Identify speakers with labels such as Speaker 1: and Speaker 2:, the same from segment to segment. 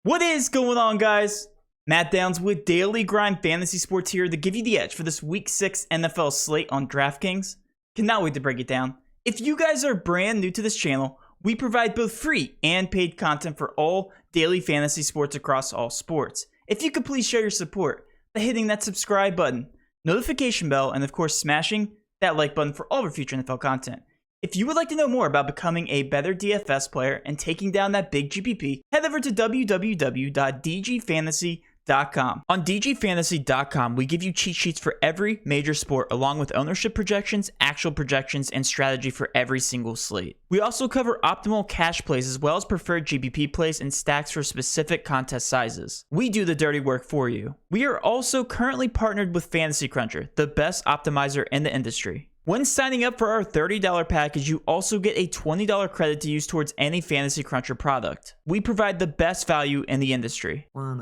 Speaker 1: What is going on, guys? Matt Downs with Daily Grind Fantasy Sports here to give you the edge for this Week 6 NFL slate on DraftKings. Cannot wait to break it down. If you guys are brand new to this channel, we provide both free and paid content for all daily fantasy sports across all sports. If you could please show your support by hitting that subscribe button, notification bell, and of course smashing that like button for all of our future NFL content. If you would like to know more about becoming a better DFS player and taking down that big GPP, head over to www.dgfantasy.com. On dgfantasy.com, we give you cheat sheets for every major sport, along with ownership projections, actual projections, and strategy for every single slate. We also cover optimal cash plays as well as preferred GPP plays and stacks for specific contest sizes. We do the dirty work for you. We are also currently partnered with Fantasy Cruncher, the best optimizer in the industry. When signing up for our $30 package, you also get a $20 credit to use towards any Fantasy Cruncher product. We provide the best value in the industry. What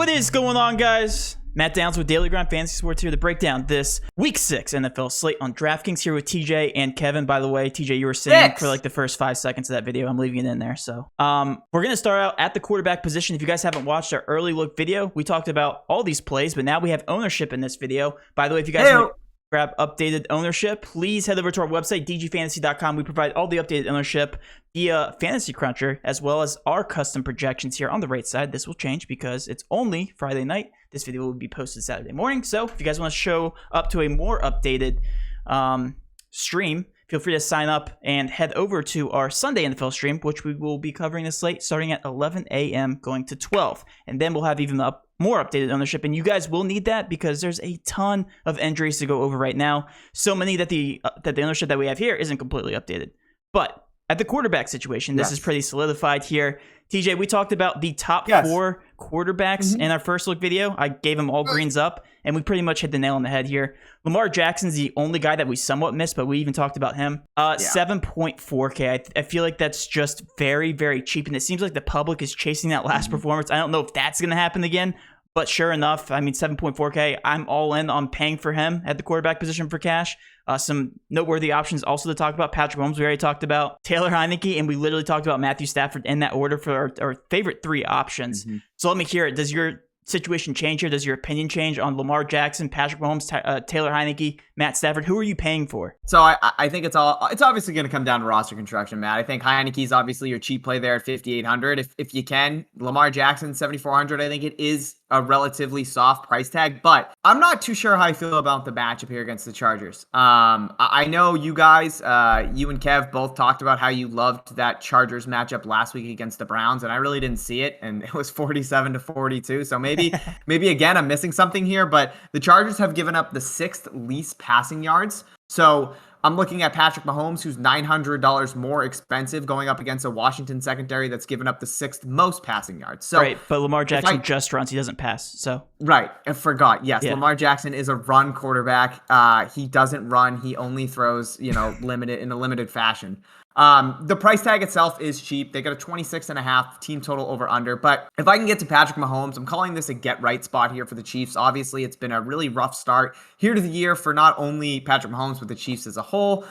Speaker 1: is going on, guys? Matt Downs with Daily Grind Fantasy Sports here to break down this Week 6 NFL slate on DraftKings here with TJ and Kevin. By the way, TJ, you were singing for like the first 5 seconds of that video. I'm leaving it in there. So we're going to start out at the quarterback position. If you guys haven't watched our early look video, we talked about all these plays, but now we have ownership in this video. By the way, if you guys want to grab updated ownership, please head over to our website, dgfantasy.com. We provide all the updated ownership via Fantasy Cruncher, as well as our custom projections here on the right side. This will change because it's only Friday night. This video will be posted Saturday morning. So if you guys want to show up to a more updated stream, feel free to sign up and head over to our Sunday NFL stream, which we will be covering this slate starting at 11 a.m. going to 12. And then we'll have even more updated ownership, and you guys will need that because there's a ton of injuries to go over right now. So many that the ownership that we have here isn't completely updated. But at the quarterback situation, this is pretty solidified here. TJ, we talked about the top 4 quarterbacks in our first look video. I gave them all greens up, and we pretty much hit the nail on the head here. Lamar Jackson's the only guy that we somewhat missed, but we even talked about him. 7.4K. I feel like that's just very, very cheap, and it seems like the public is chasing that last performance. I don't know if that's going to happen again, but sure enough, I mean, 7.4K, I'm all in on paying for him at the quarterback position for cash. Some noteworthy options also to talk about. Patrick Mahomes, we already talked about. Taylor Heineke, and we literally talked about Matthew Stafford in that order for our favorite 3 options. So let me hear it. Does your situation change here? Does your opinion change on Lamar Jackson, Patrick Mahomes, Taylor Heineke, Matt Stafford? Who are you paying for?
Speaker 2: So I think it's obviously going to come down to roster construction, Matt. I think Heineke's obviously your cheap play there at 5,800. If you can, Lamar Jackson 7,400. I think it is a relatively soft price tag, but I'm not too sure how I feel about the matchup here against the Chargers. I know you guys, you and Kev both talked about how you loved that Chargers matchup last week against the Browns, and I really didn't see it, and it was 47-42. So maybe again, I'm missing something here, but the Chargers have given up the 6th least passing yards. So I'm looking at Patrick Mahomes, who's $900 more expensive, going up against a Washington secondary that's given up the 6th most passing yards. So
Speaker 1: right, but Lamar Jackson just runs; he doesn't pass. So
Speaker 2: right, I forgot. Yes, Lamar Jackson is a run quarterback. He doesn't run; he only throws, in a limited fashion. The price tag itself is cheap. They got a 26.5 team total over under. But if I can get to Patrick Mahomes, I'm calling this a get right spot here for the Chiefs. Obviously, it's been a really rough start here to the year for not only Patrick Mahomes, but the Chiefs as a whole.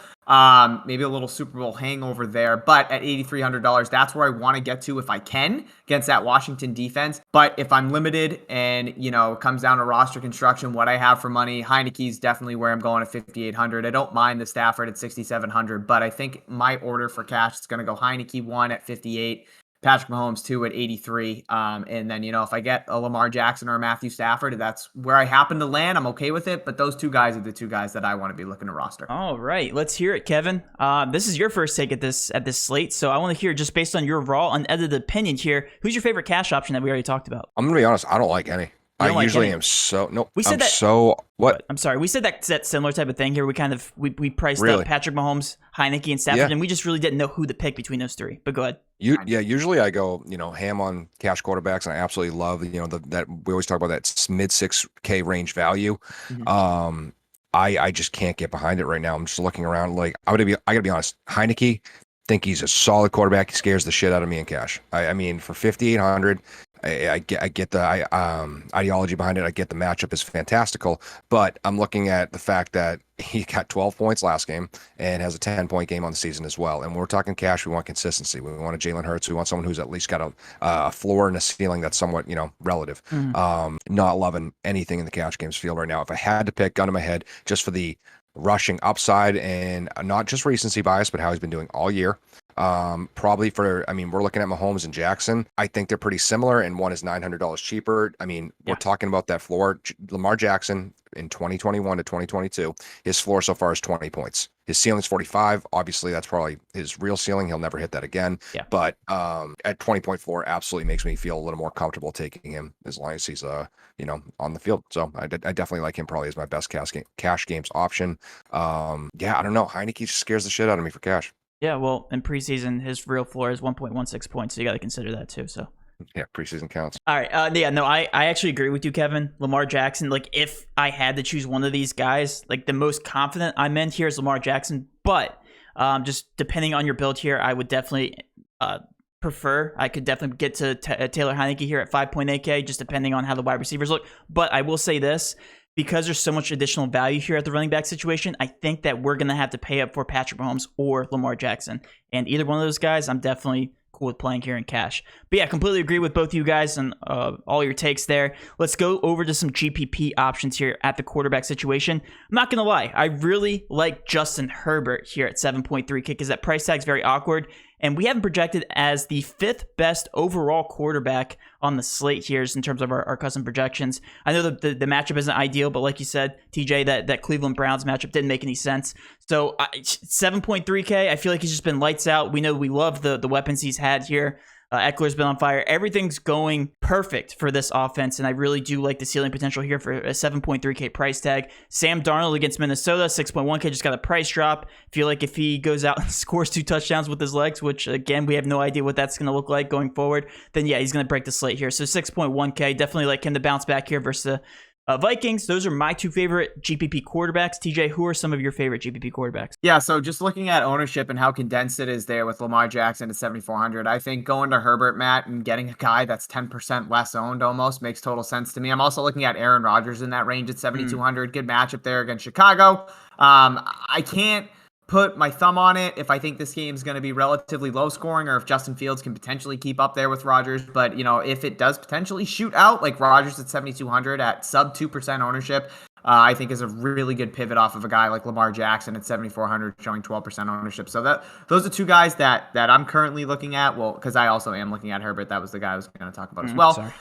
Speaker 2: Maybe a little Super Bowl hangover there, but at $8,300, that's where I want to get to if I can against that Washington defense. But if I'm limited and, it comes down to roster construction, what I have for money, Heineke's definitely where I'm going at 5,800. I don't mind the Stafford at 6,700, but I think my order for cash is going to go Heineke 1 at 58. Patrick Mahomes 2 at 83. And then, if I get a Lamar Jackson or a Matthew Stafford, that's where I happen to land. I'm okay with it. But those 2 guys are the 2 guys that I want to be looking to roster.
Speaker 1: All right. Let's hear it, Kevin. This is your first take at this slate. So I want to hear, just based on your raw, unedited opinion here, who's your favorite cash option that we already talked about?
Speaker 3: I'm going to be honest. I don't like any. I usually am so nope. We said that. So what?
Speaker 1: I'm sorry. We said that similar type of thing here. We kind of we priced up Patrick Mahomes, Heineke, and Stafford, and we just really didn't know who to pick between those 3. But go ahead.
Speaker 3: Usually I go ham on cash quarterbacks, and I absolutely love that we always talk about that mid 6K range value. I just can't get behind it right now. I'm just looking around. Like I gotta be honest. Heineke, think he's a solid quarterback. He scares the shit out of me in cash. I mean, for 5,800, I get the ideology behind it. I get the matchup is fantastical, but I'm looking at the fact that he got 12 points last game and has a 10-point game on the season as well. And when we're talking cash, we want consistency. We want a Jalen Hurts. We want someone who's at least got a floor and a ceiling that's somewhat, relative. Not loving anything in the cash games field right now. If I had to pick, gun to my head, just for the rushing upside and not just recency bias, but how he's been doing all year. Probably we're looking at Mahomes and Jackson. I think they're pretty similar, and one is $900 cheaper. We're talking about that floor. Lamar Jackson in 2021 to 2022, his floor so far is 20 points. His ceiling's 45. Obviously, that's probably his real ceiling. He'll never hit that again. Yeah. But at 20-point floor, absolutely makes me feel a little more comfortable taking him as long as he's on the field. So I definitely like him probably as my best cash games option. I don't know. Heineke scares the shit out of me for cash.
Speaker 1: Yeah, well, in preseason, his real floor is 1.16 points, so you got to consider that too. So
Speaker 3: yeah, preseason counts.
Speaker 1: All right. I actually agree with you, Kevin. Lamar Jackson, like if I had to choose one of these guys, like the most confident I'm in here is Lamar Jackson. But just depending on your build here, I would definitely prefer. I could definitely get to Taylor Heineke here at 5.8K, just depending on how the wide receivers look. But I will say this. Because there's so much additional value here at the running back situation, I think that we're going to have to pay up for Patrick Mahomes or Lamar Jackson. And either one of those guys, I'm definitely cool with playing here in cash. But yeah, completely agree with both of you guys and all your takes there. Let's go over to some GPP options here at the quarterback situation. I'm not going to lie. I really like Justin Herbert here at 7.3K because that price tag is very awkward. And we have him projected as the 5th best overall quarterback on the slate here in terms of our custom projections. I know the matchup isn't ideal, but like you said, TJ, that Cleveland Browns matchup didn't make any sense. So 7.3K, I feel like he's just been lights out. We know we love the weapons he's had here. Eckler's been on fire. Everything's going perfect for this offense, and I really do like the ceiling potential here for a 7.3K price tag. Sam Darnold against Minnesota, 6.1K, just got a price drop. Feel like if he goes out and scores 2 touchdowns with his legs, which, again, we have no idea what that's going to look like going forward, then, yeah, he's going to break the slate here. So 6.1K, definitely like him to bounce back here versus the Vikings. Those are my 2 favorite GPP quarterbacks. TJ, who are some of your favorite GPP quarterbacks?
Speaker 2: Yeah, so just looking at ownership and how condensed it is there with Lamar Jackson at 7,400, I think going to Herbert, Matt, and getting a guy that's 10% less owned almost makes total sense to me. I'm also looking at Aaron Rodgers in that range at 7,200. Good matchup there against Chicago. I can't put my thumb on it if I think this game is going to be relatively low scoring or if Justin Fields can potentially keep up there with Rodgers. But, if it does potentially shoot out like Rodgers at 7,200 at sub 2% ownership, I think is a really good pivot off of a guy like Lamar Jackson at 7,400 showing 12% ownership. So those are 2 guys that I'm currently looking at. Well, because I also am looking at Herbert. That was the guy I was going to talk about as well.
Speaker 1: Sorry.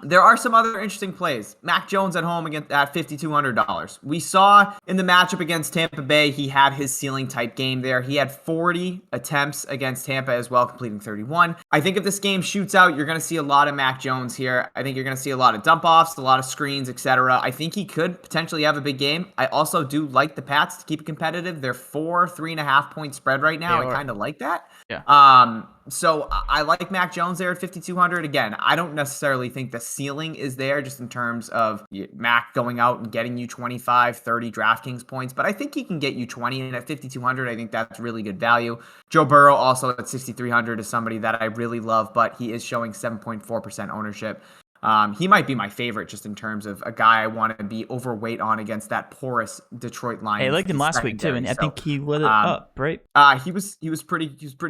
Speaker 2: There are some other interesting plays. Mac Jones at home against at $5,200. We saw in the matchup against Tampa Bay, he had his ceiling type game there. He had 40 attempts against Tampa as well, completing 31. I think if this game shoots out, you're going to see a lot of Mac Jones here. I think you're going to see a lot of dump offs, a lot of screens, etc. I think he could potentially have a big game. I also do like the Pats to keep it competitive. They're 3.5 point spread right now. I kind of like that.
Speaker 1: Yeah.
Speaker 2: So I like Mac Jones there at 5,200. Again, I don't necessarily think the ceiling is there just in terms of Mac going out and getting you 25, 30 DraftKings points, but I think he can get you 20, and at 5,200, I think that's really good value. Joe Burrow also at 6,300 is somebody that I really love, but he is showing 7.4% ownership. He might be my favorite just in terms of a guy I want to be overweight on against that porous Detroit Lions.
Speaker 1: Hey, I liked him last week too, and I think he lit it up, right?
Speaker 2: He was pretty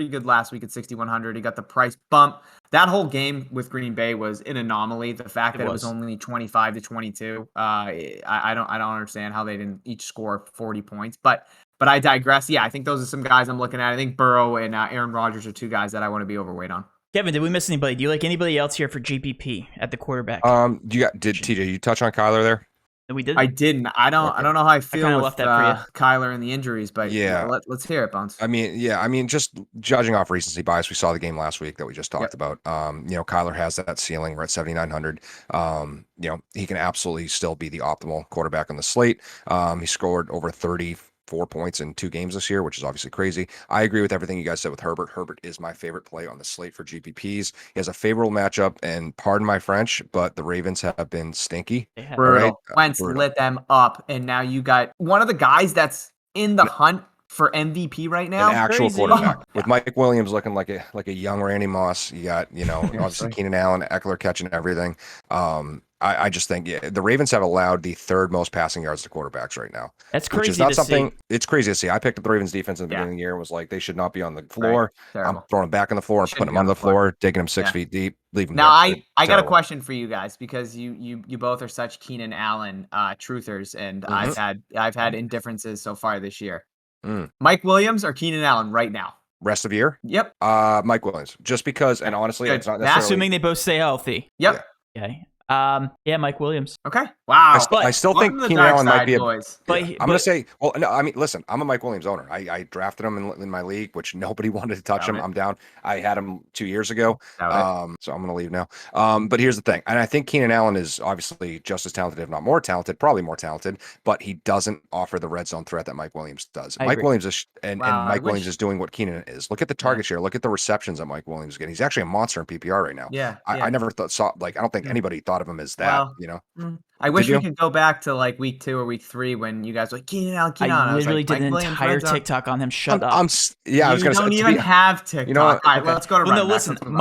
Speaker 2: good last week at 6,100. He got the price bump. That whole game with Green Bay was an anomaly. The fact that it was only 25 to 22. I don't understand how they didn't each score 40 points, but I digress. Yeah, I think those are some guys I'm looking at. I think Burrow and Aaron Rodgers are 2 guys that I want to be overweight on.
Speaker 1: Kevin, did we miss anybody? Do you like anybody else here for GPP at the quarterback?
Speaker 3: Did TJ, you touch on Kyler there?
Speaker 1: We did.
Speaker 2: I didn't. I don't know how I feel with Kyler and the injuries, but
Speaker 3: yeah,
Speaker 2: let's hear it, Bones.
Speaker 3: Just judging off recency bias, we saw the game last week that we just talked about. Kyler has that ceiling. We're at 7,900. He can absolutely still be the optimal quarterback on the slate. He scored over 34 points in 2 games this year, which is obviously crazy. I agree with everything you guys said with Herbert. Herbert is my favorite play on the slate for GPPs. He has a favorable matchup, and pardon my French, but the Ravens have been stinky.
Speaker 2: Brutal. Wentz lit them up, and now you got one of the guys that's in the hunt for MVP right now.
Speaker 3: An actual
Speaker 1: Crazy.
Speaker 3: quarterback with Mike Williams looking like a young Randy Moss. You got, obviously Keenan Allen, Eckler catching everything. I just think the Ravens have allowed the third most passing yards to quarterbacks right now.
Speaker 1: That's crazy.
Speaker 3: Which is not
Speaker 1: to
Speaker 3: something.
Speaker 1: see.
Speaker 3: It's crazy to see. I picked up the Ravens defense in the beginning of the year and was like, they should not be on the floor.
Speaker 2: Right.
Speaker 3: I'm throwing them back on the floor and putting them on the floor, digging them 6 feet deep, leaving them.
Speaker 2: Now
Speaker 3: there.
Speaker 2: I got a question for you guys because you both are such Keenan Allen truthers, and I've had indifferences so far this year. Mike Williams or Keenan Allen right now?
Speaker 3: Rest of the year?
Speaker 2: Yep.
Speaker 3: Mike Williams. Just because, and honestly, it's not necessarily.
Speaker 1: Assuming they both stay healthy.
Speaker 2: Yep.
Speaker 1: Yeah. Okay. Mike Williams.
Speaker 2: Okay. Wow.
Speaker 3: I still think Keenan Allen might be I'm going to say, well, no, I mean, listen, I'm a Mike Williams owner. I drafted him in my league, which nobody wanted to touch him. I'm down. I had him 2 years ago. So I'm going to leave now. But here's the thing. And I think Keenan Allen is obviously just as talented, if not more talented, probably more talented, but he doesn't offer the red zone threat that Mike Williams does. Mike Williams is, and Mike Williams is doing what Keenan is. Look at the target share. Look at the receptions that Mike Williams is getting. He's actually a monster in PPR right now. I never I don't think anybody thought of him as that.
Speaker 2: I wish we could go back to like week 2 or week 3 when you guys were like Keenan Allen.
Speaker 1: I literally did an entire TikTok on him. Shut up.
Speaker 3: I was going to say.
Speaker 2: You don't even have TikTok. All right, let's go to running backs.
Speaker 1: Listen.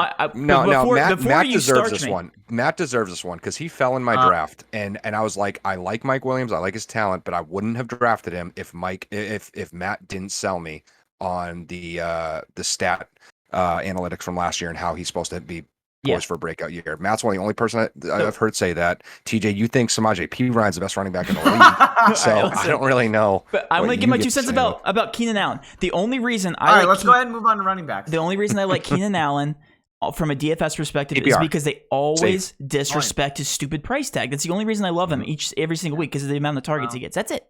Speaker 3: Matt deserves this one. Matt deserves this one because he fell in my draft, and I was like, I like Mike Williams, I like his talent, but I wouldn't have drafted him if Matt didn't sell me on the stat analytics from last year and how he's supposed to be poised for a breakout year. Matt's one of the only person I've heard say that. TJ, you think Samaje Perine's the best running back in the league, so I don't really know.
Speaker 1: But I'm going to give my 2 cents about Keenan Allen. The only reason
Speaker 2: let's go ahead and move on to running backs.
Speaker 1: The only reason I like Keenan Allen from a DFS perspective is because they always disrespect his stupid price tag. That's the only reason I love him every single week because of the amount of targets he gets. That's it.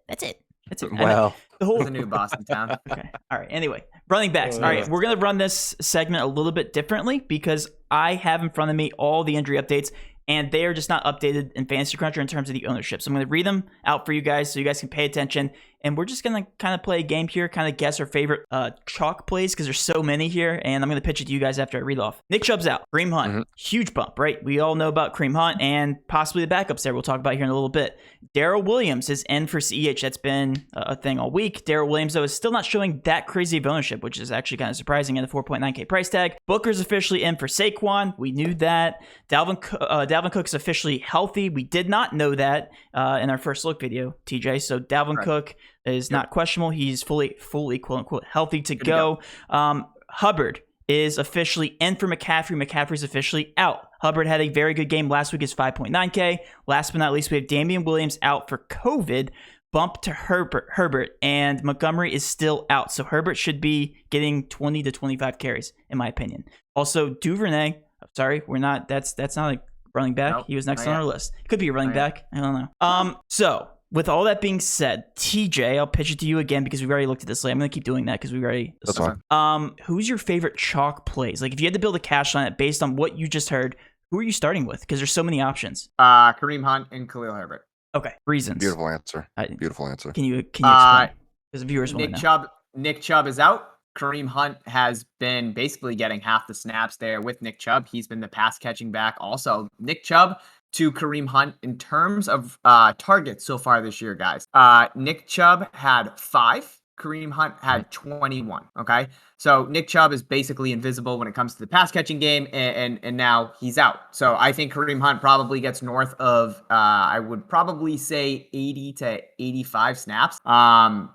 Speaker 3: Well,
Speaker 2: the new Boston town.
Speaker 1: Okay. All right. Anyway, running backs. All right. We're going to run this segment a little bit differently because I have in front of me all the injury updates, and they are just not updated in Fantasy Cruncher in terms of the ownership. So I'm going to read them out for you guys so you guys can pay attention. And we're just going to kind of play a game here, kind of guess our favorite chalk plays because there's so many here. And I'm going to pitch it to you guys after I read off. Nick Chubb's out. Kareem Hunt. Huge bump, right? We all know about Kareem Hunt and possibly the backups there we'll talk about here in a little bit. Darrell Williams is in for CEH. That's been a thing all week. Darrell Williams, though, is still not showing that crazy of ownership, which is actually kind of surprising at a 4.9K price tag. Booker's officially in for Saquon. We knew that. Dalvin Cook's officially healthy. We did not know that in our first look video, TJ. So Dalvin Cook is not questionable. He's fully quote unquote healthy to go. Hubbard is officially in for McCaffrey. McCaffrey's officially out. Hubbard had a very good game last week. Is 5.9K. Last but not least, we have Damian Williams out for COVID. Bump to Herbert, and Montgomery is still out. So Herbert should be getting 20 to 25 carries, in my opinion. Also, Duvernay. Sorry, we're not. That's not a running back. Nope, he was next on our list. Could be a running back. I don't know. So with all that being said, TJ, I'll pitch it to you again because we've already looked at this late. I'm going to keep doing that because we've already.
Speaker 3: That's fine.
Speaker 1: Who's your favorite chalk plays? Like if you had to build a cash line based on what you just heard, who are you starting with? Because there's so many options.
Speaker 2: Kareem Hunt and Khalil Herbert.
Speaker 1: Okay, reasons.
Speaker 3: Beautiful answer. Beautiful answer.
Speaker 1: Can you explain? Because the viewers want to know.
Speaker 2: Nick Chubb is out. Kareem Hunt has been basically getting half the snaps there with Nick Chubb. He's been the pass catching back. Also, Nick Chubb to Kareem Hunt in terms of targets so far this year, guys. Nick Chubb had 5. Kareem Hunt had 21. Okay. So Nick Chubb is basically invisible when it comes to the pass catching game, and now he's out. So I think Kareem Hunt probably gets north of, I would probably say 80 to 85 snaps.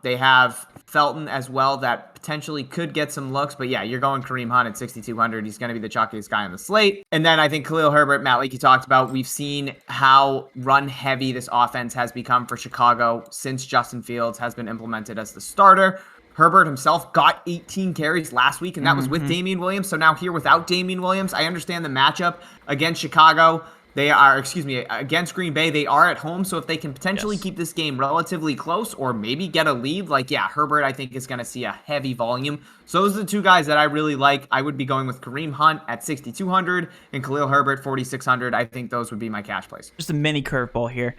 Speaker 2: They have Felton as well that potentially could get some looks, but yeah, you're going Kareem Hunt at 6,200. He's going to be the chalkiest guy on the slate. And then I think Khalil Herbert, Matt, like you talked about, we've seen how run heavy this offense has become for Chicago since Justin Fields has been implemented as the starter. Herbert himself got 18 carries last week, and that was with Damian Williams. So now here without Damian Williams, I understand the matchup against Chicago. Against Green Bay, they are at home. So if they can potentially keep this game relatively close or maybe get a lead, Herbert, I think, is going to see a heavy volume. So those are the two guys that I really like. I would be going with Kareem Hunt at 6,200 and Khalil Herbert, 4,600. I think those would be my cash plays.
Speaker 1: Just a mini curveball here.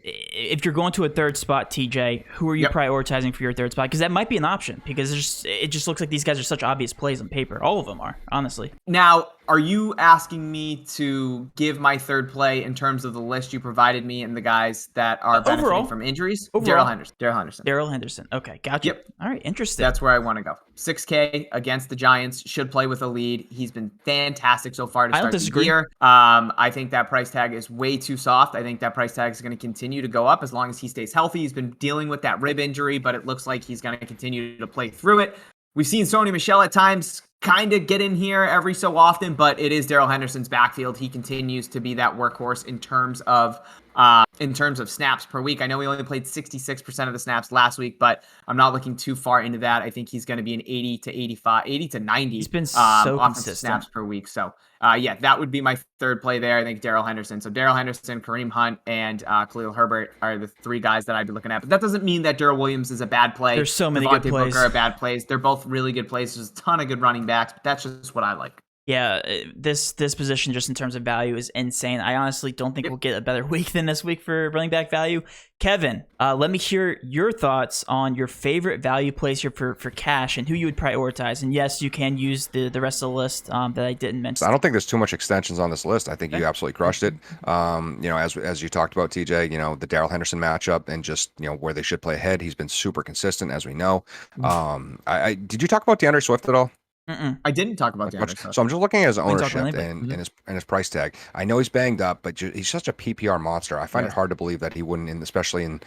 Speaker 1: If you're going to a third spot, TJ, who are you prioritizing for your third spot? Because that might be an option because it just looks like these guys are such obvious plays on paper. All of them are, honestly.
Speaker 2: Now, are you asking me to give my third play in terms of the list you provided me and the guys that are benefiting from injuries?
Speaker 1: Overall.
Speaker 2: Darrell Henderson.
Speaker 1: Okay, gotcha.
Speaker 2: Yep.
Speaker 1: All right, interesting.
Speaker 2: That's where I want to go. 6K against the Giants, should play with a lead. He's been fantastic so far to start the year. I think that price tag is way too soft. I think that price tag is going to continue to go up as long as he stays healthy. He's been dealing with that rib injury, but it looks like he's going to continue to play through it. We've seen Sony Michel at times kind of get in here every so often, but it is Darrell Henderson's backfield. He continues to be that workhorse in terms of snaps per week. I know he only played 66% of the snaps last week, but I'm not looking too far into that. I think he's going to be an 80 to 85, 80 to 90.
Speaker 1: He's been so
Speaker 2: offensive snaps per week. So yeah, that would be my third play there. I think Darrell Henderson. So Darrell Henderson, Kareem Hunt, and Khalil Herbert are the three guys that I'd be looking at. But that doesn't mean that Darrell Williams is a bad play.
Speaker 1: There's so many good plays.
Speaker 2: Booker are bad plays. They're both really good plays. There's a ton of good running backs, but that's just what I like.
Speaker 1: Yeah, this position just in terms of value is insane. I honestly don't think we'll get a better week than this week for running back value. Kevin, let me hear your thoughts on your favorite value plays here for cash and who you would prioritize. And yes, you can use the rest of the list that I didn't mention.
Speaker 3: I don't think there's too much extensions on this list. I think you absolutely crushed it. As you talked about, TJ, the Darrell Henderson matchup and just where they should play ahead. He's been super consistent, as we know. Did you talk about DeAndre Swift at all?
Speaker 2: I didn't talk about DeAndre Swift.
Speaker 3: So I'm just looking at his ownership and his price tag. I know he's banged up, but he's such a PPR monster. I find it hard to believe that he wouldn't, especially in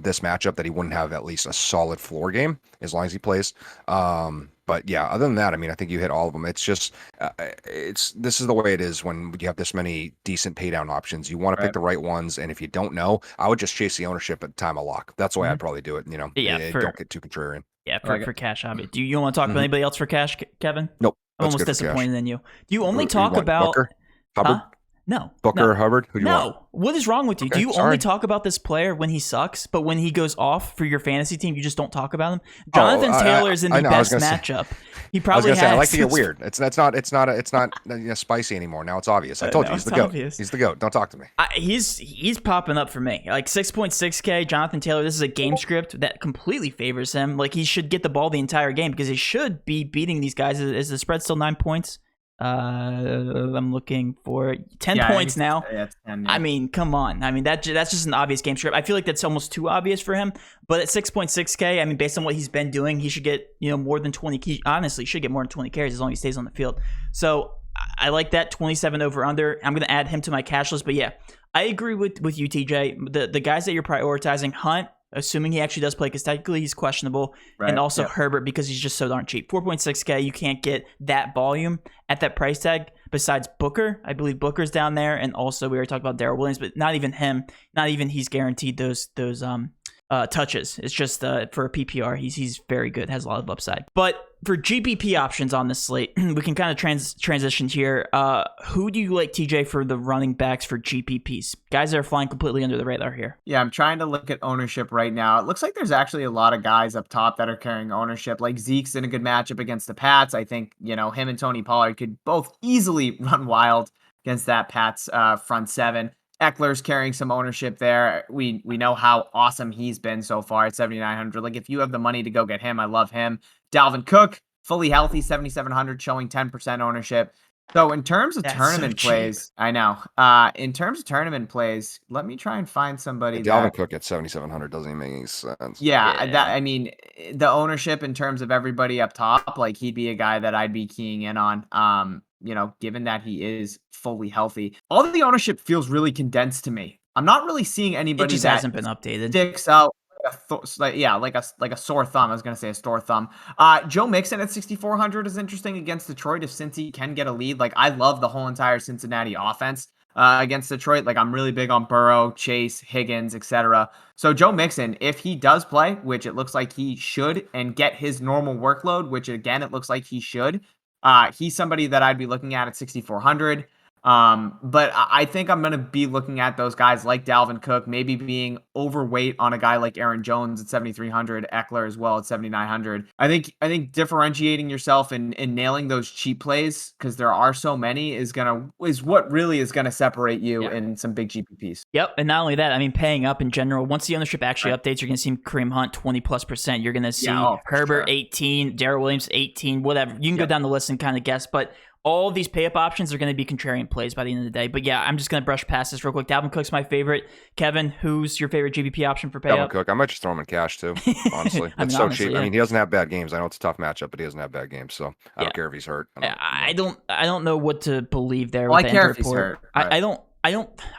Speaker 3: this matchup, that he wouldn't have at least a solid floor game as long as he plays. But yeah, other than that, I think you hit all of them. It's just, this is the way it is when you have this many decent pay down options. You want to pick the right ones, and if you don't know, I would just chase the ownership at the time of lock. That's the way I'd probably do it. Don't get too contrarian.
Speaker 1: Yeah, for cash, obviously. Do you want to talk about anybody else for cash, Kevin?
Speaker 3: Nope.
Speaker 1: I'm almost disappointed in you. Do you only talk about
Speaker 3: Booker? Hubbard?
Speaker 1: No.
Speaker 3: Booker or Hubbard? Who do you want?
Speaker 1: What is wrong with you? Do you only talk about this player when he sucks, but when he goes off for your fantasy team, you just don't talk about him? Jonathan Taylor is in the best matchup. He probably has.
Speaker 3: I like to get weird. It's not spicy anymore. Now it's obvious. I told you he's the GOAT. He's the GOAT. Don't talk to me.
Speaker 1: He's popping up for me. Like 6.6K, Jonathan Taylor. This is a game script that completely favors him. Like he should get the ball the entire game because he should be beating these guys. Is the spread still 9 points? I'm looking for 10 points now. Yeah, 10, yeah. Come on. That's just an obvious game script. I feel like that's almost too obvious for him. But at 6.6K, based on what he's been doing, he should get more than 20. He honestly should get more than 20 carries as long as he stays on the field. So I like that 27 over under. I'm gonna add him to my cash list. But yeah, I agree with you, TJ. The guys that you're prioritizing, Hunt, assuming he actually does play, because technically he's questionable, and also Herbert because he's just so darn cheap. 4.6K, you can't get that volume at that price tag besides Booker. I believe Booker's down there, and also we already talked about Darrell Williams, but not even him. Not even he's guaranteed those touches. It's just for a PPR, he's very good, has a lot of upside. But for GPP options on this slate, we can kind of transition here. Who do you like, TJ, for the running backs for GPPs? Guys that are flying completely under the radar here.
Speaker 2: Yeah, I'm trying to look at ownership right now. It looks like there's actually a lot of guys up top that are carrying ownership. Like Zeke's in a good matchup against the Pats. I think, him and Tony Pollard could both easily run wild against that Pats front seven. Eckler's carrying some ownership there. We know how awesome he's been so far at 7,900. Like if you have the money to go get him, I love him. Dalvin Cook, fully healthy, 7,700, showing 10% ownership. So in terms of tournament plays, I know. In terms of tournament plays, let me try and find somebody.
Speaker 3: Dalvin Cook at 7,700 doesn't even make any sense.
Speaker 2: Yeah, the ownership in terms of everybody up top, like he'd be a guy that I'd be keying in on. Given that he is fully healthy. All of the ownership feels really condensed to me. I'm not really seeing anybody
Speaker 1: that hasn't been updated.
Speaker 2: Sticks out like a sore thumb. I was going to say a sore thumb. Joe Mixon at 6,400 is interesting against Detroit if Cincy can get a lead. Like I love the whole entire Cincinnati offense against Detroit. Like I'm really big on Burrow, Chase, Higgins, etc. So Joe Mixon, if he does play, which it looks like he should, and get his normal workload, which again, it looks like he should, he's somebody that I'd be looking at 6,400. But I think I'm going to be looking at those guys like Dalvin Cook, maybe being overweight on a guy like Aaron Jones at 7,300, Eckler as well at 7,900. I think differentiating yourself and nailing those cheap plays, because there are so many, is what really is going to separate you in some big GPPs.
Speaker 1: Yep. And not only that, paying up in general, once the ownership actually updates, you're going to see Kareem Hunt 20+%. You're going to see Herbert 18, Darrell Williams 18, whatever. You can go down the list and kind of guess, but all of these pay up options are going to be contrarian plays by the end of the day. But yeah, I'm just going to brush past this real quick. Dalvin Cook's my favorite. Kevin, who's your favorite GBP option for pay
Speaker 3: Dalvin
Speaker 1: up?
Speaker 3: Cook. I might just throw him in cash too. Honestly, it's so cheap. Yeah. I mean, he doesn't have bad games. I know it's a tough matchup, but he doesn't have bad games. So I don't care if he's hurt.
Speaker 1: I don't know what to believe there.
Speaker 2: Well,
Speaker 1: with
Speaker 2: I
Speaker 1: the
Speaker 2: care if
Speaker 1: report.
Speaker 2: he's hurt. Right.
Speaker 1: I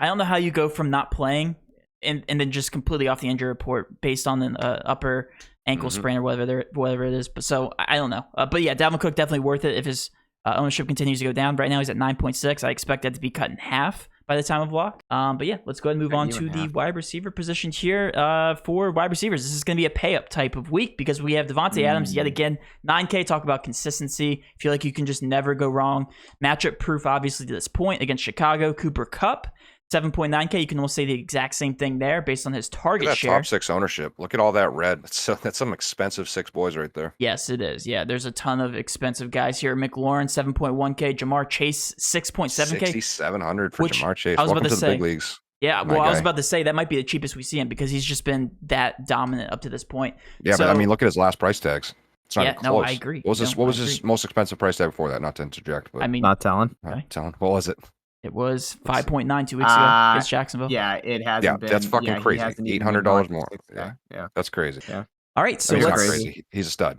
Speaker 1: don't know how you go from not playing and then just completely off the injury report based on an upper ankle sprain or whatever it is. But so I don't know. But yeah, Dalvin Cook definitely worth it if his ownership continues to go down. Right now he's at 9.6. I expect that to be cut in half by the time of lock. But yeah, let's go ahead and move on to the wide receiver position here. For wide receivers, this is going to be a pay up type of week because we have Davante Adams yet again. 9K, talk about consistency. Feel like you can just never go wrong. Matchup proof, obviously, to this point against Chicago. Cooper Kupp, 7.9K. You can almost say the exact same thing there based on his target share.
Speaker 3: Top 6 ownership. Look at all that red. That's some expensive 6 boys right there.
Speaker 1: Yes, it is. Yeah, there's a ton of expensive guys here. McLaurin, 7.1K. Jamar Chase, 6.7K.
Speaker 3: 6,700 for Jamar Chase.
Speaker 1: I was about to say,
Speaker 3: the big leagues.
Speaker 1: Yeah, well, I was about to say that might be the cheapest we see him because he's just been that dominant up to this point.
Speaker 3: Yeah, but I mean, look at his last price tags. It's not even close.
Speaker 1: No, I agree.
Speaker 3: What was his most expensive price tag before that? Not to interject, but
Speaker 1: I mean,
Speaker 2: not telling.
Speaker 3: Telling. What was it?
Speaker 1: It was 5.9 2 weeks ago against Jacksonville.
Speaker 2: Yeah, it hasn't been.
Speaker 3: That's fucking crazy. $800 more. Yeah, that's crazy.
Speaker 2: Yeah.
Speaker 1: All right, so
Speaker 3: he's
Speaker 1: let's.
Speaker 3: Not crazy. He's a stud.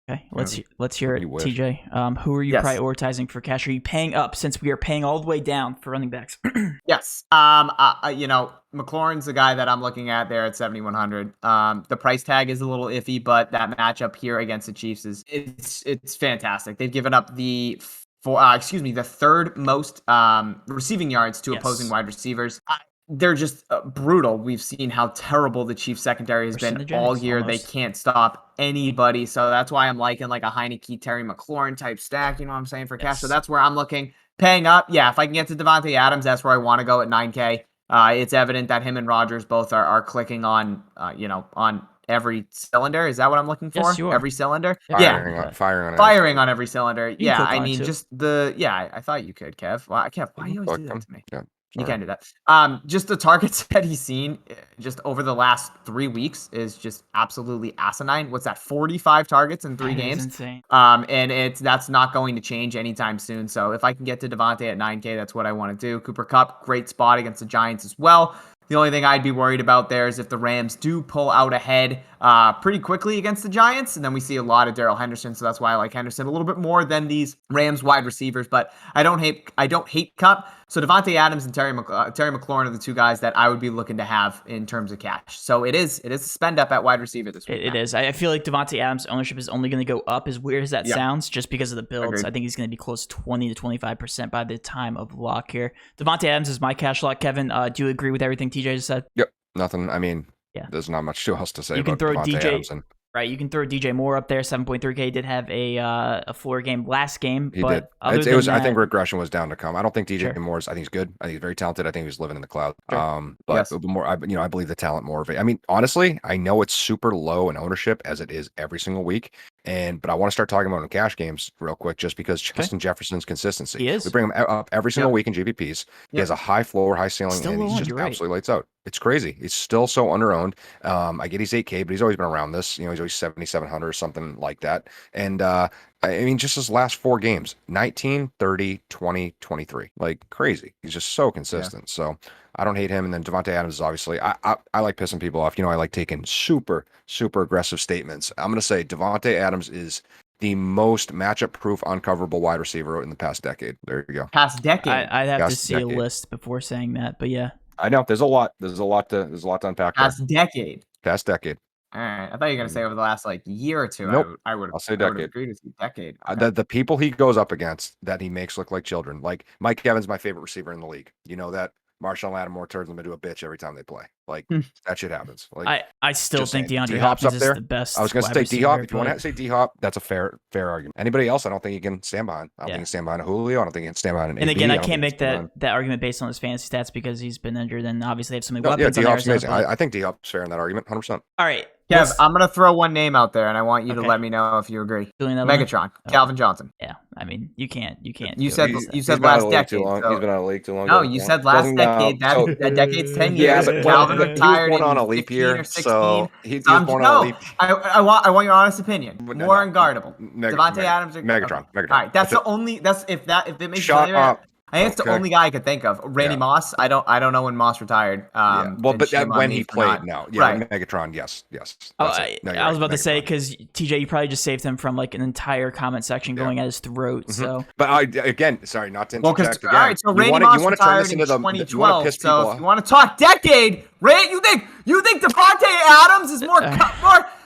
Speaker 1: Okay, let's hear it, TJ. Who are you prioritizing for cash? Are you paying up since we are paying all the way down for running backs?
Speaker 2: Yes. McLaurin's the guy that I'm looking at there at 7,100. The price tag is a little iffy, but that matchup here against the Chiefs it's fantastic. They've given up the third most receiving yards to opposing wide receivers. They're just brutal. We've seen how terrible the Chiefs secondary has been all year. Almost. They can't stop anybody. So that's why I'm liking like a Heineke, Terry McLaurin type stack. You know what I'm saying, for cash. So that's where I'm looking. Paying up. Yeah, if I can get to Davante Adams, that's where I want to go at 9K. It's evident that him and Rodgers both are clicking on, on every cylinder. Is that what I'm looking for?
Speaker 1: Yes, you are.
Speaker 2: Every cylinder?
Speaker 3: Firing
Speaker 2: on every cylinder. Yeah, I mean, I thought you could, Kev. Well, Kev, why you always do that to me?
Speaker 3: Yeah.
Speaker 2: You can't do that. Just the targets that he's seen just over the last 3 weeks is just absolutely asinine. What's that? 45 targets in 3 games.
Speaker 1: Insane.
Speaker 2: And that's not going to change anytime soon. So if I can get to Davante at 9K, that's what I want to do. Cooper Kupp, great spot against the Giants as well. The only thing I'd be worried about there is if the Rams do pull out ahead pretty quickly against the Giants, and then we see a lot of Darrell Henderson, so that's why I like Henderson a little bit more than these Rams wide receivers. But I don't hate Kupp. So Davante Adams and Terry McLaurin are the 2 guys that I would be looking to have in terms of cash. So it is a spend up at wide receiver this week.
Speaker 1: It is. I feel like Davante Adams' ownership is only going to go up, as weird as that sounds, just because of the builds. Agreed. I think he's going to be close to 20 to 25% by the time of lock here. Davante Adams is my cash lock. Kevin, do you agree with everything TJ just said?
Speaker 3: Yep. Nothing. I mean, there's not much else to say.
Speaker 1: You can
Speaker 3: about
Speaker 1: throw
Speaker 3: Davante
Speaker 1: DJ.
Speaker 3: Adams
Speaker 1: Right, you can throw DJ Moore up there. 7.3K did have a floor game last game.
Speaker 3: He did. I think regression was down to come. I don't think DJ Moore's. I think he's good. I think he's very talented. I think he was living in the cloud. Sure. But more, I believe the talent more of it. I mean, honestly, I know it's super low in ownership as it is every single week. But I want to start talking about in cash games real quick, just because Justin Jefferson's consistency.
Speaker 1: He is.
Speaker 3: We bring him up every single week in GPPs. He has a high floor, high ceiling, and he's just absolutely lights out. It's crazy. He's still so underowned. I get he's 8K, but he's always been around this. He's always 7,700 or something like that. And I mean, just his last 4 games, 19, 30, 20, 23. Like crazy. He's just so consistent. So I don't hate him. And then Davante Adams is obviously, I like pissing people off. I like taking super, super aggressive statements. I'm going to say Davante Adams is the most matchup-proof, uncoverable wide receiver in the past decade. There you go.
Speaker 2: Past decade.
Speaker 1: I'd have to see a list before saying that, but yeah.
Speaker 3: I know there's a lot to unpack.
Speaker 2: Past decade.
Speaker 3: All
Speaker 2: right. I thought you were gonna say over the last year or two.
Speaker 3: Nope.
Speaker 2: I'll
Speaker 3: say decade.
Speaker 2: I would agree with you. Decade. Okay.
Speaker 3: The people he goes up against that he makes look like children. Like Mike Evans, my favorite receiver in the league. You know that. Marshall Lattimore turns them into a bitch every time they play. Like that shit happens. Like
Speaker 1: I still think DeAndre
Speaker 3: D-Hop's
Speaker 1: Hopkins is the best.
Speaker 3: I was going to say D-Hop. If you want to say D-Hop, that's a fair argument. Anybody else, I don't think you can stand behind. I don't think you can stand behind a Julio. I don't think you can stand behind an
Speaker 1: And
Speaker 3: AB.
Speaker 1: again, I can't make that argument based on his fantasy stats because he's been injured and obviously they have so many weapons.
Speaker 3: Yeah, D-Hop's amazing. I think D-Hop's fair in that argument, 100%.
Speaker 1: All right.
Speaker 2: Kev, I'm gonna throw one name out there, and I want you to
Speaker 1: Okay.
Speaker 2: let me know if you agree.
Speaker 1: Julian Edelman?
Speaker 2: Megatron, Calvin Johnson.
Speaker 1: Yeah, I mean, you can't.
Speaker 2: You said
Speaker 3: He's
Speaker 2: last
Speaker 3: been out of the league
Speaker 2: decade.
Speaker 3: too long.
Speaker 2: So,
Speaker 3: He's been out of the league too long.
Speaker 2: no, you said last decade. A decade's 10
Speaker 3: Yeah,
Speaker 2: years.
Speaker 3: but
Speaker 2: Calvin
Speaker 3: he was
Speaker 2: retired
Speaker 3: born on
Speaker 2: in
Speaker 3: a leap
Speaker 2: 15
Speaker 3: year,
Speaker 2: or 16.
Speaker 3: so he was born on a leap.
Speaker 2: I want your honest opinion.
Speaker 3: No,
Speaker 2: More
Speaker 3: no.
Speaker 2: unguardable. Devontae Adams or
Speaker 3: Megatron.
Speaker 2: Okay. All right, that's the only. That's if it makes
Speaker 3: Shut
Speaker 2: you
Speaker 3: up.
Speaker 2: I think it's the only guy I could think of. Randy Moss. I don't know when Moss retired.
Speaker 3: Yeah. Well, but when he played, no. Yeah,
Speaker 2: right.
Speaker 3: Megatron, yes.
Speaker 1: I was about to say, because TJ, you probably just saved him from like an entire comment section going at his throat. So,
Speaker 3: but again, sorry, not to interject again.
Speaker 2: All right, so Randy Moss
Speaker 3: you
Speaker 2: retired
Speaker 3: turn
Speaker 2: in
Speaker 3: this into
Speaker 2: 2012.
Speaker 3: piss
Speaker 2: So
Speaker 3: people
Speaker 2: if you want to talk decade, you think Devontae Adams is more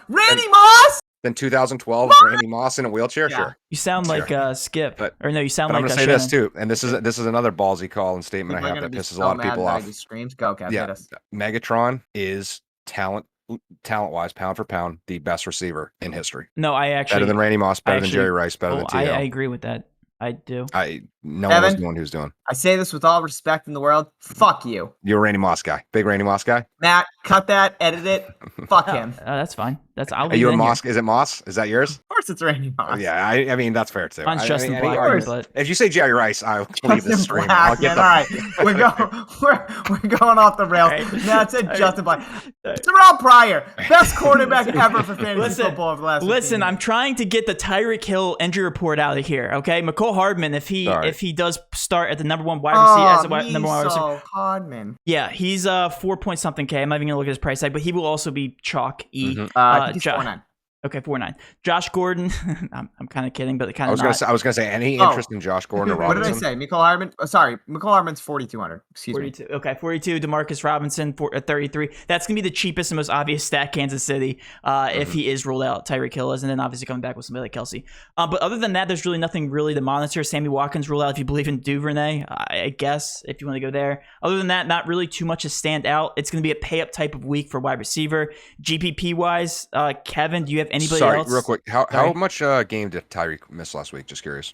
Speaker 2: Randy Moss?
Speaker 3: Then 2012, Randy Moss in a wheelchair.
Speaker 2: Yeah.
Speaker 3: Sure.
Speaker 1: you sound like Skip, or no, you sound
Speaker 3: But
Speaker 1: like.
Speaker 3: I'm gonna say this too, and this is another ballsy call and statement I have that pisses a lot of people off.
Speaker 2: Screams, go, Kev, hit us.
Speaker 3: Megatron is talent-wise, pound for pound, the best receiver in history.
Speaker 1: No, I actually
Speaker 3: better than Randy Moss, better than Jerry Rice, better than T.O.
Speaker 1: I agree with that. I do.
Speaker 3: No one was doing who's doing.
Speaker 2: I say this with all respect in the world. Fuck you.
Speaker 3: You're a Randy Moss guy. Big Randy Moss guy.
Speaker 2: Matt, cut that, edit it. Fuck him.
Speaker 1: That's fine.
Speaker 3: Are you a Moss? Is it Moss? Is that yours?
Speaker 2: Of course it's Randy Moss.
Speaker 3: Yeah, I mean that's fair too.
Speaker 1: Mine's Justin Black, but
Speaker 3: if you say Jerry Rice, I'll leave the stream.
Speaker 2: All right, we're going off the rails. Matt said Justin Black. Terrell Pryor, best quarterback ever for fantasy football of the last.
Speaker 1: Listen, I'm trying to get the Tyreek Hill injury report out of here. Okay, McCole Hardman, if he does start at the number one wide receiver as a number one receiver,
Speaker 2: Hardman.
Speaker 1: Yeah, he's 4 point something K. I'm not even gonna look at his price tag, but he will also be chalk E.
Speaker 2: I think he's 4.9.
Speaker 1: Okay, 4.9. Josh Gordon. I'm kind of kidding, but kind of.
Speaker 3: I was gonna say any interest in Josh Gordon or Robinson.
Speaker 2: What did I say? Mecole Hardman. Sorry, Mecole Hardman's 4,200. Excuse
Speaker 1: 42.
Speaker 2: me.
Speaker 1: Okay, 42. Demarcus Robinson 33. That's gonna be the cheapest and most obvious stat Kansas City if he is ruled out. Tyreek Hill is, and then obviously coming back with somebody like Kelsey. But other than that, there's really nothing really to monitor. Sammy Watkins ruled out if you believe in Duvernay, I guess, if you want to go there. Other than that, not really too much to stand out. It's gonna be a pay up type of week for wide receiver. GPP wise, Kevin, do you have anybody else?
Speaker 3: Real quick, how much game did Tyreek miss last week? Just curious.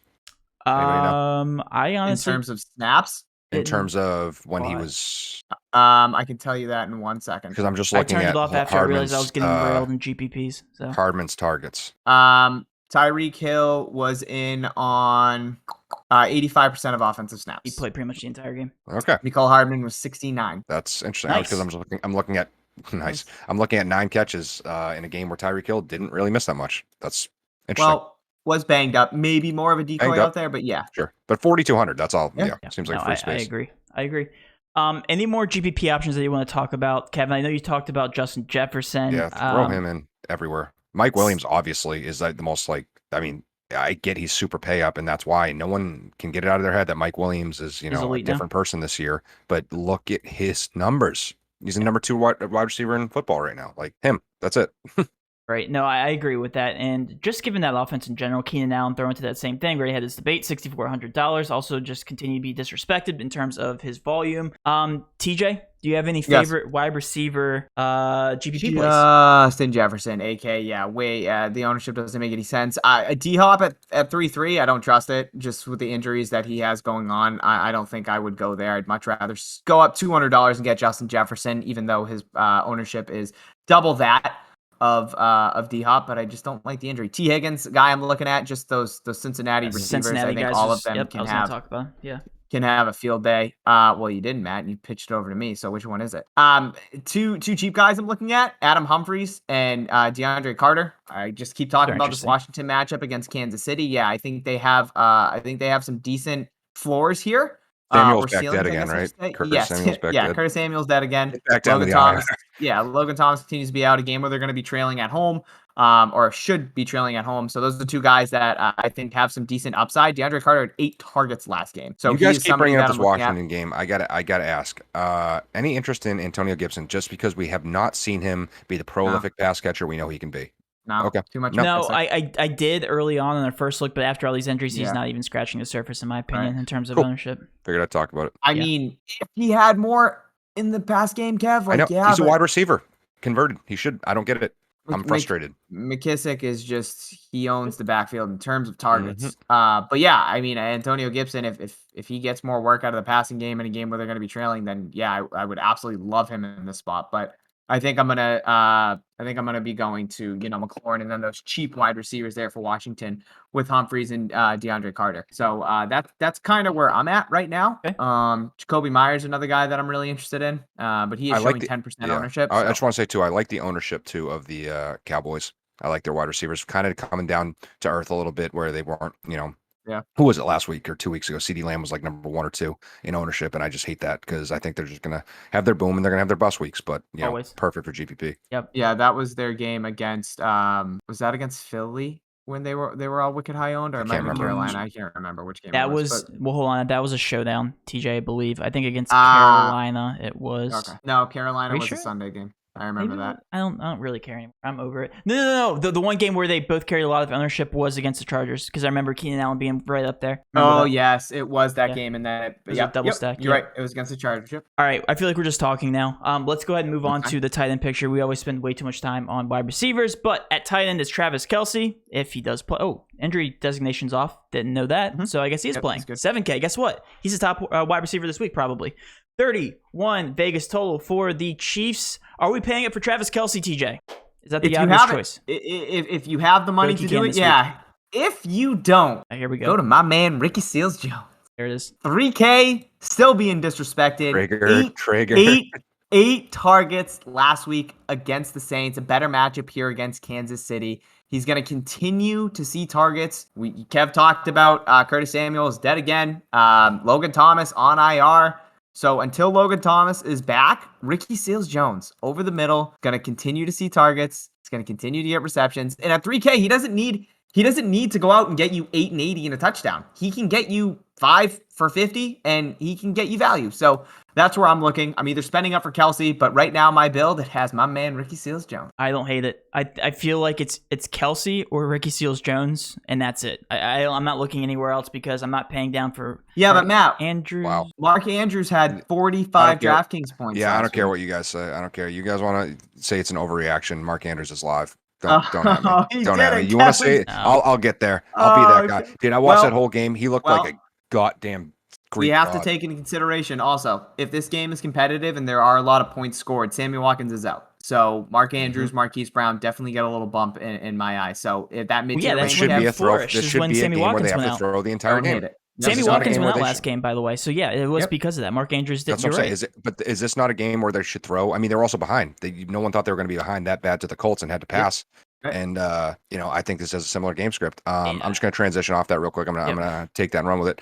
Speaker 1: I honestly,
Speaker 2: in terms of snaps,
Speaker 3: in terms of when he was,
Speaker 2: I can tell you that in 1 second
Speaker 3: because I'm just looking at.
Speaker 1: I turned it off after I realized I was getting railed in GPPs. So
Speaker 3: Hardman's targets.
Speaker 2: Tyreek Hill was in on 85% of offensive snaps.
Speaker 1: He played pretty much the entire game.
Speaker 3: Okay.
Speaker 2: Mecole Hardman was 69.
Speaker 3: That's interesting.
Speaker 1: Nice.
Speaker 3: Because I'm looking at. Nice. I'm looking at 9 catches in a game where Tyreek Hill didn't really miss that much. That's interesting.
Speaker 2: Well, was banged up. Maybe more of a decoy out there, but yeah.
Speaker 3: Sure. But 4,200, that's all. Yeah. Seems like free space.
Speaker 1: I agree. Any more GPP options that you want to talk about, Kevin? I know you talked about Justin Jefferson.
Speaker 3: Yeah, throw him in everywhere. Mike Williams obviously is like the most I get he's super pay up, and that's why no one can get it out of their head that Mike Williams is, a different person this year. But look at his numbers. He's the number 2 wide receiver in football right now. Like him. That's it.
Speaker 1: Right. No, I agree with that. And just given that offense in general, Keenan Allen thrown into that same thing. We already had this debate, $6,400. Also just continue to be disrespected in terms of his volume. TJ, do you have any favorite wide receiver GPP plays?
Speaker 2: Justin Jefferson, AK. The ownership doesn't make any sense. D-Hop at 3.3, I don't trust it. Just with the injuries that he has going on, I don't think I would go there. I'd much rather go up $200 and get Justin Jefferson, even though his ownership is double that of D-Hop, but I just don't like the injury. T. Higgins, guy I'm looking at, just those Cincinnati receivers. I think all of them can have a field day. Well, you didn't, Matt. You pitched it over to me. So which one is it? Two cheap guys I'm looking at: Adam Humphries and DeAndre Carter. I just keep talking about this Washington matchup against Kansas City. Yeah, I think they have some decent floors here.
Speaker 3: Samuel's back dead again, right?
Speaker 2: Samuel's back dead. Curtis Samuel's dead again. Logan Thomas. Logan Thomas continues to be out, a game where they're going to be trailing at home, or should be trailing at home. So those are the two guys that I think have some decent upside. DeAndre Carter had 8 targets last game. So
Speaker 3: you guys keep bringing up this Washington game. I gotta ask. Any interest in Antonio Gibson? Just because we have not seen him be the prolific pass catcher we know he can be.
Speaker 2: No,
Speaker 3: okay.
Speaker 2: Too much.
Speaker 1: No, I did early on in our first look, but after all these injuries, he's not even scratching the surface, in my opinion, in terms of ownership.
Speaker 3: Figured I'd talk about it.
Speaker 2: I mean, if he had more in the pass game, Kev,
Speaker 3: I know. He's a wide receiver. Converted. He should. I don't get it. I'm frustrated.
Speaker 2: McKissick is he owns the backfield in terms of targets. But yeah, I mean, Antonio Gibson, if he gets more work out of the passing game in a game where they're going to be trailing, then yeah, I would absolutely love him in this spot. But I think I'm gonna be going to McLaurin and then those cheap wide receivers there for Washington with Humphreys and DeAndre Carter. So that's kind of where I'm at right now.
Speaker 1: Okay.
Speaker 2: Jacoby Myers, another guy that I'm really interested in, but he is showing 10% ownership.
Speaker 3: I just want to say too, I like the ownership too of the Cowboys. I like their wide receivers kind of coming down to earth a little bit where they weren't,
Speaker 2: Yeah.
Speaker 3: Who was it last week or 2 weeks ago? CeeDee Lamb was like number 1 or 2 in ownership, and I just hate that because I think they're just gonna have their boom and they're gonna have their bust weeks. But
Speaker 1: Always.
Speaker 3: perfect for GPP.
Speaker 1: Yep.
Speaker 2: Yeah, that was their game against. Was that against Philly when they were all wicked high owned, or it might be Carolina? I can't remember which game.
Speaker 1: That
Speaker 2: it was.
Speaker 1: Well, hold on. That was a showdown, TJ, I believe. I think against Carolina it was.
Speaker 2: Okay. No, Carolina was
Speaker 1: sure?
Speaker 2: a Sunday game. I remember that.
Speaker 1: I don't really care anymore. I'm over it. No. The one game where they both carried a lot of ownership was against the Chargers because I remember Keenan Allen being right up there.
Speaker 2: Remember that? Yes, it was that game, and then
Speaker 1: it was a double stack.
Speaker 2: You're right. It was against the Chargers. Yep.
Speaker 1: All right. I feel like we're just talking now. Let's go ahead and move on to the tight end picture. We always spend way too much time on wide receivers, but at tight end is Travis Kelce if he does play. Oh, injury designation's off. Didn't know that. So I guess he is playing. 7K. Guess what? He's a top wide receiver this week probably. 31 Vegas total for the Chiefs. Are we paying it for Travis Kelce, TJ? Is that the obvious choice?
Speaker 2: If you have the money to do it, yeah. If you don't,
Speaker 1: here we go.
Speaker 2: Go to my man Ricky Seals-Jones.
Speaker 1: There it is.
Speaker 2: 3K, still being disrespected.
Speaker 3: Trigger.
Speaker 2: 8 targets last week against the Saints. A better matchup here against Kansas City. He's going to continue to see targets. Kev talked about Curtis Samuel is dead again. Logan Thomas on IR. So until Logan Thomas is back, Ricky Seals-Jones over the middle, going to continue to see targets. He's going to continue to get receptions. And at 3K, he doesn't need to go out and get you 8 and 80 and a touchdown. He can get you 5 for 50 and he can get you value. So that's where I'm looking. I'm either spending up for Kelce, but right now my build, it has my man Ricky Seals-Jones.
Speaker 1: I don't hate it. I feel like it's Kelce or Ricky Seals-Jones, and that's it. I'm not looking anywhere else because I'm not paying down for
Speaker 2: but Matt
Speaker 1: Andrews.
Speaker 3: Wow.
Speaker 2: Mark Andrews had 45 DraftKings points.
Speaker 3: Yeah, I don't care what you guys say. I don't care. You guys want to say it's an overreaction. Mark Andrews is live. Don't have me. Don't have me. You want to say it?
Speaker 1: No.
Speaker 3: I'll get there. I'll be that guy. Dude, I watched that whole game. He looked like a goddamn Greek
Speaker 2: We have
Speaker 3: god.
Speaker 2: to take into consideration also, if this game is competitive and there are a lot of points scored, Sammy Watkins is out. So Mark Andrews, Marquise Brown definitely get a little bump in my eye. So if that mid-tier
Speaker 1: that
Speaker 3: This
Speaker 2: range
Speaker 3: should be a throw.
Speaker 1: Flourish
Speaker 3: This
Speaker 1: is
Speaker 3: should
Speaker 1: when
Speaker 3: be a
Speaker 1: Sammy
Speaker 3: game where
Speaker 1: Watkins
Speaker 3: they have
Speaker 1: went
Speaker 3: to
Speaker 1: out.
Speaker 3: throw the entire game.
Speaker 1: Sammy Watkins went out last game, by the way. So yeah, it was because of that. Mark Andrews did.
Speaker 3: That's what I'm saying. Is this not a game where they should throw? I mean, they're also behind. No one thought they were going to be behind that bad to the Colts and had to pass.
Speaker 2: Right.
Speaker 3: And I think this has a similar game script. I'm just going to transition off that real quick. I'm gonna take that and run with it.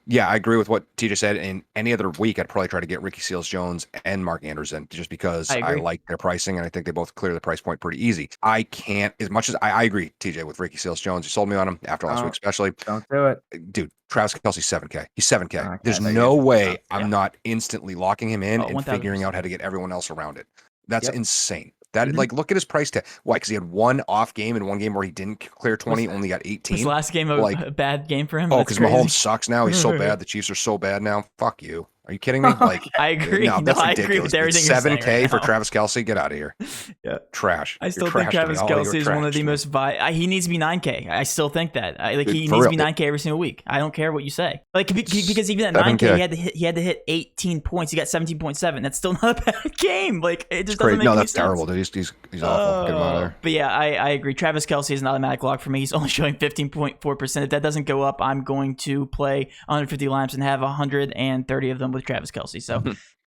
Speaker 3: Yeah, I agree with what TJ said. In any other week, I'd probably try to get Ricky Seals-Jones and Mark Andrews in just because I like their pricing and I think they both clear the price point pretty easy. I can't, as much as I agree, TJ, with Ricky Seals-Jones. You sold me on him after last week, especially.
Speaker 2: Don't do it.
Speaker 3: Dude, Travis Kelce, 7K. He's 7K. There's no way I'm not instantly locking him in and
Speaker 1: 1,000%.
Speaker 3: figuring out how to get everyone else around it. That's insane. That look at his price tag. Why? Because he had one off game and one game where he didn't clear 20, only got 18.
Speaker 1: His last game a bad game for him.
Speaker 3: Oh, because Mahomes sucks now. He's so bad. The Chiefs are so bad now. Fuck you. Are you kidding me? Like,
Speaker 1: I agree.
Speaker 3: No, that's
Speaker 1: I
Speaker 3: ridiculous.
Speaker 1: agree with everything
Speaker 3: It's
Speaker 1: you're
Speaker 3: 7K
Speaker 1: saying right
Speaker 3: for
Speaker 1: now.
Speaker 3: Travis Kelce. Get out of here.
Speaker 1: Yeah,
Speaker 3: trash.
Speaker 1: I still
Speaker 3: You're
Speaker 1: think
Speaker 3: trash to me.
Speaker 1: Travis
Speaker 3: All
Speaker 1: Kelce
Speaker 3: you're
Speaker 1: is one of
Speaker 3: trash
Speaker 1: the
Speaker 3: to me.
Speaker 1: most. He needs to be 9K. I still think that.
Speaker 3: Dude,
Speaker 1: he
Speaker 3: for
Speaker 1: needs to
Speaker 3: real.
Speaker 1: be 9K every single week. I don't care what you say. Like because even at
Speaker 3: 7K.
Speaker 1: 9K, he had to hit 18 points. He got 17.7. That's still not a bad game. Like it just doesn't
Speaker 3: Great.
Speaker 1: make
Speaker 3: No,
Speaker 1: any
Speaker 3: that's
Speaker 1: sense.
Speaker 3: terrible, dude. He's awful. Get him out of there.
Speaker 1: But yeah, I agree. Travis Kelce is an automatic lock for me. He's only showing 15.4%. If that doesn't go up, I'm going to play 150 lineups and have 130 of them with Travis Kelce. So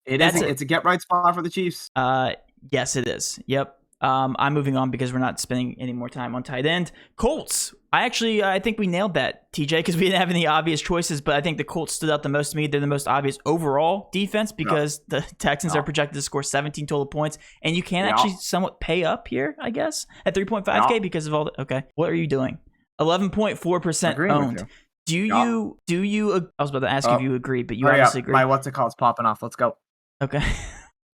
Speaker 2: It's a get right spot for the Chiefs.
Speaker 1: Yes, it is. Yep. I'm moving on because we're not spending any more time on tight end. Colts. I think we nailed that, TJ, because we didn't have any obvious choices, but I think the Colts stood out the most to me. They're the most obvious overall defense because the Texans are projected to score 17 total points, and you can actually somewhat pay up here, I guess, at 3.5K because of all the... Okay, what are you doing? 11.4% owned. Do you... I was about to ask if you agree, but you obviously agree.
Speaker 2: My what's it called? It's popping off. Let's go.
Speaker 1: Okay.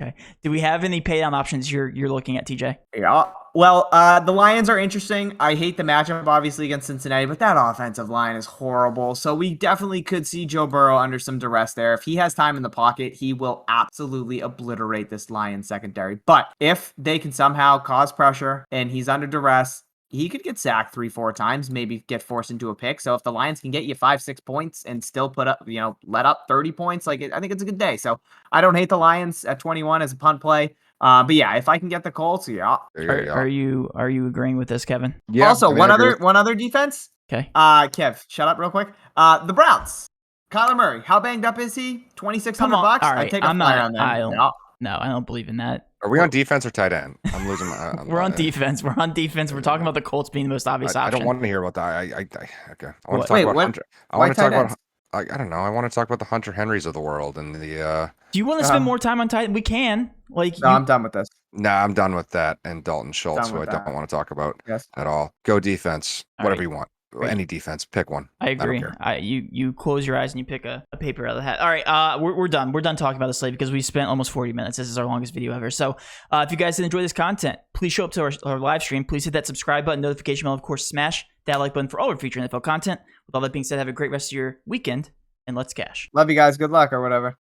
Speaker 1: Okay. Do we have any pay down options you're looking at, TJ?
Speaker 2: Yeah. Well, the Lions are interesting. I hate the matchup, obviously, against Cincinnati, but that offensive line is horrible. So we definitely could see Joe Burrow under some duress there. If he has time in the pocket, he will absolutely obliterate this Lions secondary. But if they can somehow cause pressure and he's under duress, he could get sacked 3-4 times, maybe get forced into a pick. So if the Lions can get you 5-6 points and still put up, let up 30 points, I think it's a good day. So I don't hate the Lions at 21 as a punt play. But yeah, if I can get the Colts, yeah.
Speaker 1: Are you agreeing with this, Kevin?
Speaker 3: Yeah.
Speaker 2: Also,
Speaker 3: I mean,
Speaker 2: one other defense.
Speaker 1: Okay.
Speaker 2: Kev, shut up real quick. The Browns. Kyler Murray, how banged up is he? $2,600 bucks.
Speaker 1: All right.
Speaker 2: I take a flyer on them.
Speaker 1: No, I don't believe in that.
Speaker 3: Are we on defense or tight end? I'm losing my.
Speaker 1: We're on defense. We're on defense. We're talking about the Colts being the most obvious option.
Speaker 3: I don't want to hear about that. Okay. I want to talk
Speaker 2: Wait,
Speaker 3: about
Speaker 2: what?
Speaker 3: Hunter. I want to talk about. I don't know. I want to talk about the Hunter Henrys of the world and the.
Speaker 1: Do you want to spend more time on tight? We can. Like.
Speaker 2: No, I'm done with this.
Speaker 3: Nah, I'm done with that. And Dalton Schultz, who I don't want to talk about at all. Go defense. Whatever you want. Any defense, pick one.
Speaker 1: I agree. You close your eyes and you pick a paper out of the hat. All right, we're done. We're done talking about the slate because we spent almost 40 minutes. This is our longest video ever. So if you guys did enjoy this content, please show up to our live stream. Please hit that subscribe button, notification bell, of course, smash that like button for all our future NFL content. With all that being said, have a great rest of your weekend, and let's cash.
Speaker 2: Love you guys. Good luck or whatever.